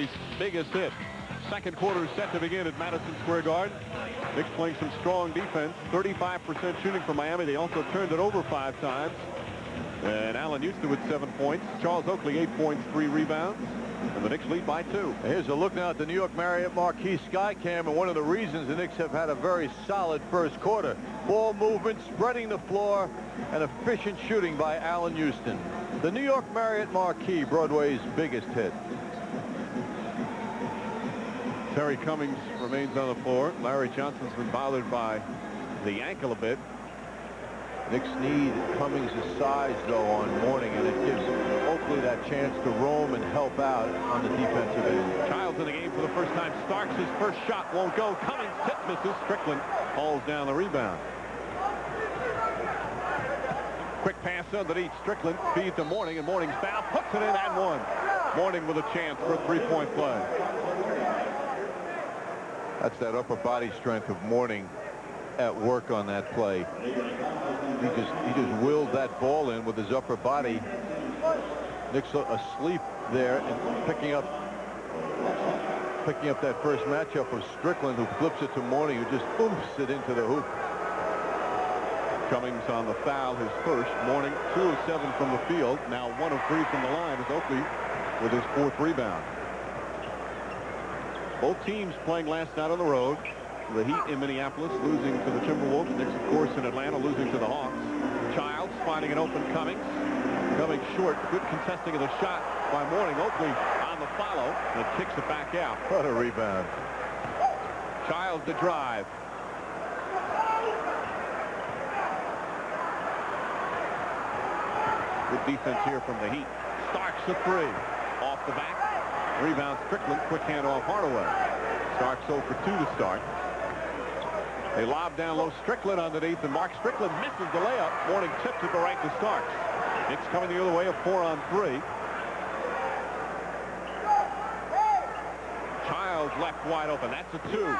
Cummings' biggest hit. Second quarter is set to begin at Madison Square Garden. Knicks playing some strong defense. 35% shooting for Miami. They also turned it over 5 times. And Allen Houston with 7 points. Charles Oakley 8 points, 3 rebounds. And the Knicks lead by 2. Here's a look now at the New York Marriott Marquis Skycam, and one of the reasons the Knicks have had a very solid first quarter. Ball movement, spreading the floor, and efficient shooting by Allen Houston. The New York Marriott Marquis, Broadway's biggest hit. Terry Cummings remains on the floor. Larry Johnson's been bothered by the ankle a bit. Knicks need Cummings' size, though, on Mourning, and it gives Oakley that chance to roam and help out on the defensive end. Childs in the game for the first time. Starks, his first shot won't go. Cummings tip misses. Strickland hauls down the rebound. Quick pass underneath. Strickland feeds to Mourning, and Mourning's foul. Puts it in and one. Mourning with a chance for a 3-point play. That's that upper body strength of Mourning at work on that play. He just willed that ball in with his upper body. Knicks asleep there and picking up that first matchup with Strickland, who flips it to Mourning, who just oofs it into the hoop. Cummings on the foul, his first. Mourning 2 of 7 from the field. Now 1 of 3 from the line as Oakley with his 4th rebound. Both teams playing last night on the road. The Heat in Minneapolis losing to the Timberwolves. Knicks, of course, in Atlanta losing to the Hawks. Childs finding an open Cummings. Cummings short. Good contesting of the shot by Mourning. Oakley on the follow and kicks it back out. What a rebound. Childs to drive. Good defense here from the Heat. Starks a 3. Off the back. Rebound Strickland. Quick hand off Hardaway. Starks 0 for 2 to start. They lob down low. Strickland underneath, and Mark Strickland misses the layup. Mourning tips it to right to Starks. Knicks coming the other way, a 4-on-3. Childs left wide open. That's a 2.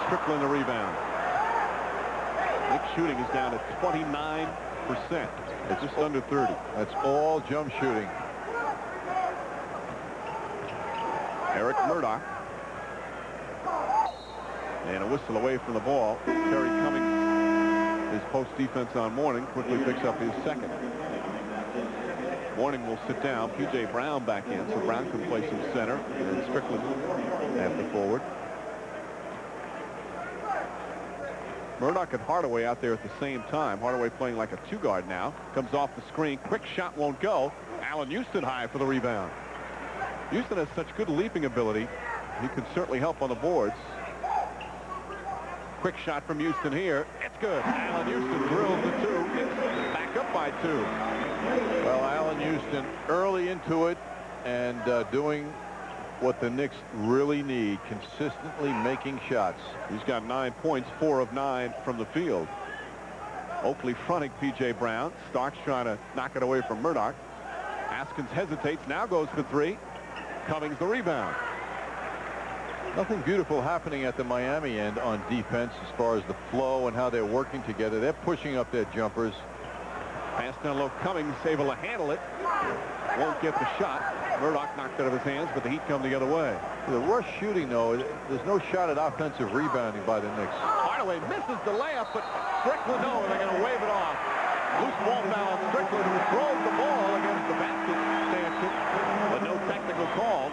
Strickland the rebound. Knicks shooting is down at 29%. It's just under 30. That's all jump shooting. Eric Murdoch. And a whistle away from the ball. Terry Cummings, his post defense on Mourning, quickly picks up his second. Mourning will sit down. P.J. Brown back in, so Brown can play some center. And Strickland at the forward. Murdoch and Hardaway out there at the same time. Hardaway playing like a 2-guard now. Comes off the screen. Quick shot won't go. Allen Houston high for the rebound. Houston has such good leaping ability. He can certainly help on the boards. Quick shot from Houston here. It's good. Allen Houston drills the 2. It's back up by 2. Well, Allen Houston early into it and doing what the Knicks really need, consistently making shots. He's got 9 points, 4 of 9 from the field. Oakley fronting P.J. Brown. Starks trying to knock it away from Murdoch. Askins hesitates, now goes for 3. Cummings the rebound. Nothing beautiful happening at the Miami end on defense as far as the flow and how they're working together. They're pushing up their jumpers. Pass down low. Cummings able to handle it. Won't get the shot. Murdoch knocked it out of his hands, but the Heat come the other way. The rush shooting, though, there's no shot at offensive rebounding by the Knicks. Hardaway misses the layup, but Strickland, no, they're going to wave it off. Loose ball foul on Strickland, who throws the ball against the basket stanchion, but no technical call.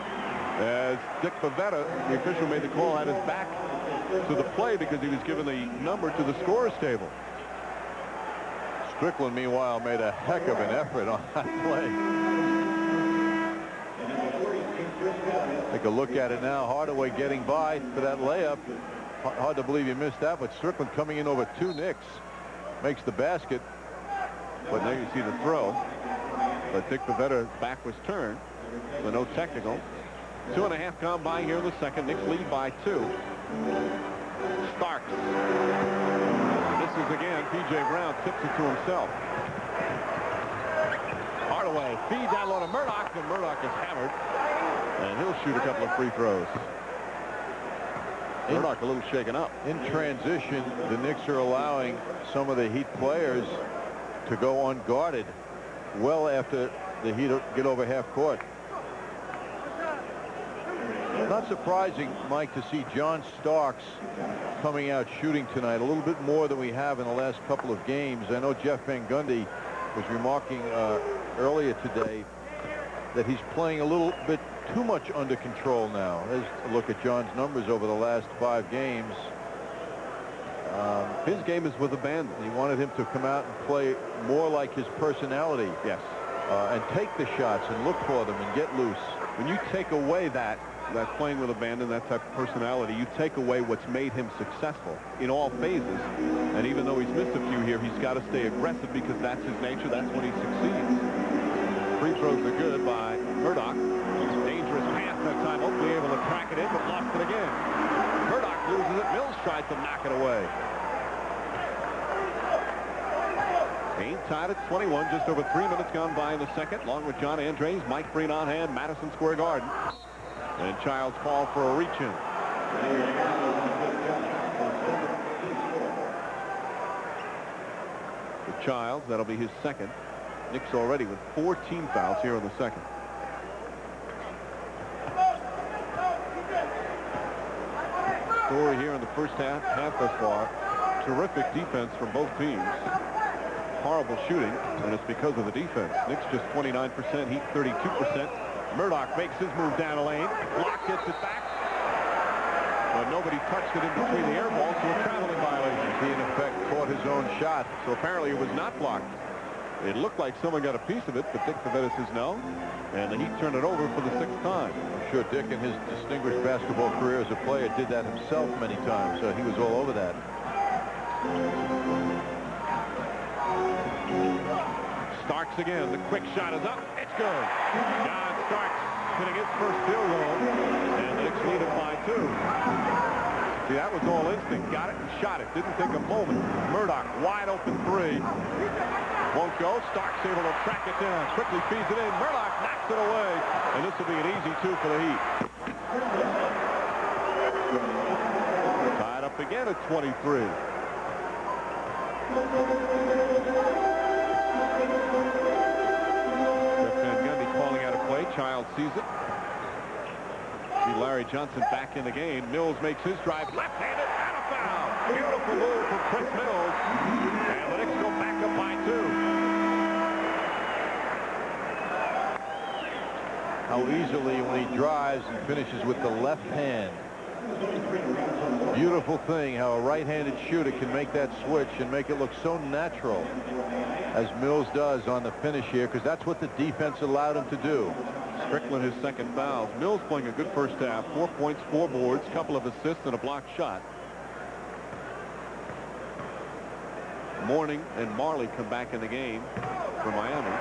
As Dick Pavetta, the official, made the call, had his back to the play because he was given the number to the scorer's table. Strickland, meanwhile, made a heck of an effort on that play. Take a look at it now. Hardaway getting by for that layup. Hard to believe he missed that, but Strickland coming in over 2 Knicks. Makes the basket. But now you see the throw. But Dick Pavetta's back was turned. So no technical. 2.5 gone by here in the second. Knicks lead by 2. Starks. This is again P.J. Brown tips it to himself. Hardaway feeds down low to Murdoch, and Murdoch is hammered. And he'll shoot a couple of free throws. Murdoch a little shaken up. In transition, the Knicks are allowing some of the Heat players to go unguarded well after the Heat get over half court. Not surprising, Mike, to see John Starks coming out shooting tonight a little bit more than we have in the last couple of games. I know Jeff Van Gundy was remarking earlier today that he's playing a little bit too much under control now. Let's look at John's numbers over the last 5 games. His game is with abandon. He wanted him to come out and play more like his personality. Yes. And take the shots and look for them and get loose. When you take away that playing with abandon, that type of personality, you take away what's made him successful in all phases. And even though he's missed a few here, he's got to stay aggressive because that's his nature. That's when he succeeds. Free throws are good by Murdoch. Dangerous pass that time. Hopefully able to track it in, but lost it again. Murdoch loses it. Mills tries to knock it away. Game tied at 21. Just over 3 minutes gone by in the second. Along with John Andres, Mike Breen on hand, Madison Square Garden. And Childs call for a reach-in. For Childs, that'll be his second. Knicks already with 14 fouls here in the second. Story here in the first half thus far. Terrific defense from both teams. Horrible shooting, and it's because of the defense. Knicks just 29%, Heat 32%. Murdoch makes his move down the lane. Block gets it back. But nobody touched it in between the air balls, so a traveling violation. He, in effect, caught his own shot. So apparently it was not blocked. It looked like someone got a piece of it, but Dick Pavetti says no. And the Heat turned it over for the 6th time. I'm sure Dick, in his distinguished basketball career as a player, did that himself many times. So he was all over that. Starks again. The quick shot is up. It's good. John Starks hitting his first field goal. And the Knicks lead it by 2. See, that was all instinct. Got it and shot it. Didn't take a moment. Murdoch, wide open 3. Won't go. Starks able to track it down. Quickly feeds it in. Murdoch knocks it away. And this will be an easy 2 for the Heat. Tied up again at 23. Jeff Van Gundy calling out a play. Childs sees it. See Larry Johnson back in the game. Mills makes his drive. Left-handed and a foul. Beautiful move from Chris Mills. And the Knicks go back up by 2. How easily when he drives and finishes with the left hand. Beautiful thing how a right-handed shooter can make that switch and make it look so natural as Mills does on the finish here, because that's what the defense allowed him to do. Strickland his second foul. Mills playing a good first half. 4 points, 4 boards, couple of assists and a blocked shot. Mourning and Marley come back in the game for Miami.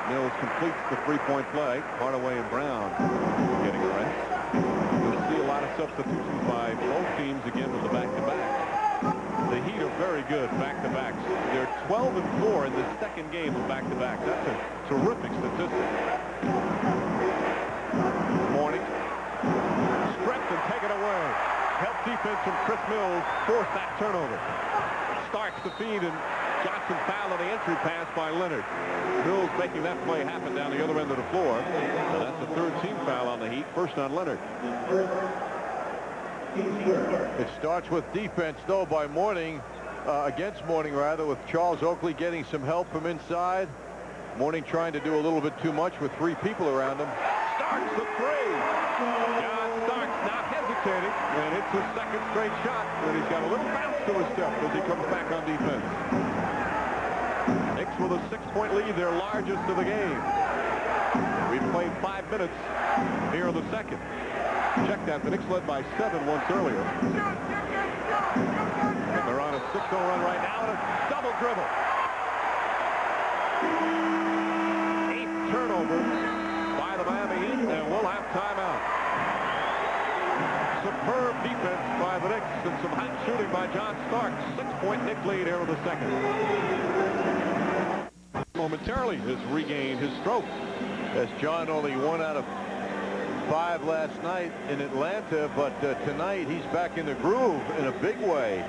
Mills completes the 3-point play. Hardaway and Brown getting a rest. You'll see a lot of substitutions by both teams again with the back-to-back. The Heat are very good back-to-backs. They're 12 and 4 in the second game of back-to-backs. That's a terrific statistic. Mourning. Stripped and taken away. Help defense from Chris Mills forced that turnover. Starks the feed, and Johnson fouled on the entry pass by Leonard. Mills making that play happen down the other end of the floor. And that's the 3rd team foul on the Heat, first on Leonard. It starts with defense, though, by Mourning, against Mourning, rather, with Charles Oakley getting some help from inside. Mourning trying to do a little bit too much with 3 people around him. Starks the 3. John Starks not hesitating, and it's his 2nd straight shot. And he's got a little bounce to his step as he comes back on defense. Knicks with a 6-point lead, their largest of the game. We've played 5 minutes here in the second. Check that. The Knicks led by 7 once earlier. And they're on a 6-0 run right now and a double dribble. 8th turnover by the Miami Heat, and we'll have timeout. Superb defense by the Knicks and some hot shooting by John Starks. 6-point Knicks lead here in the second. Momentarily has regained his stroke. As John only 1 out of 5 last night in Atlanta, but tonight he's back in the groove in a big way.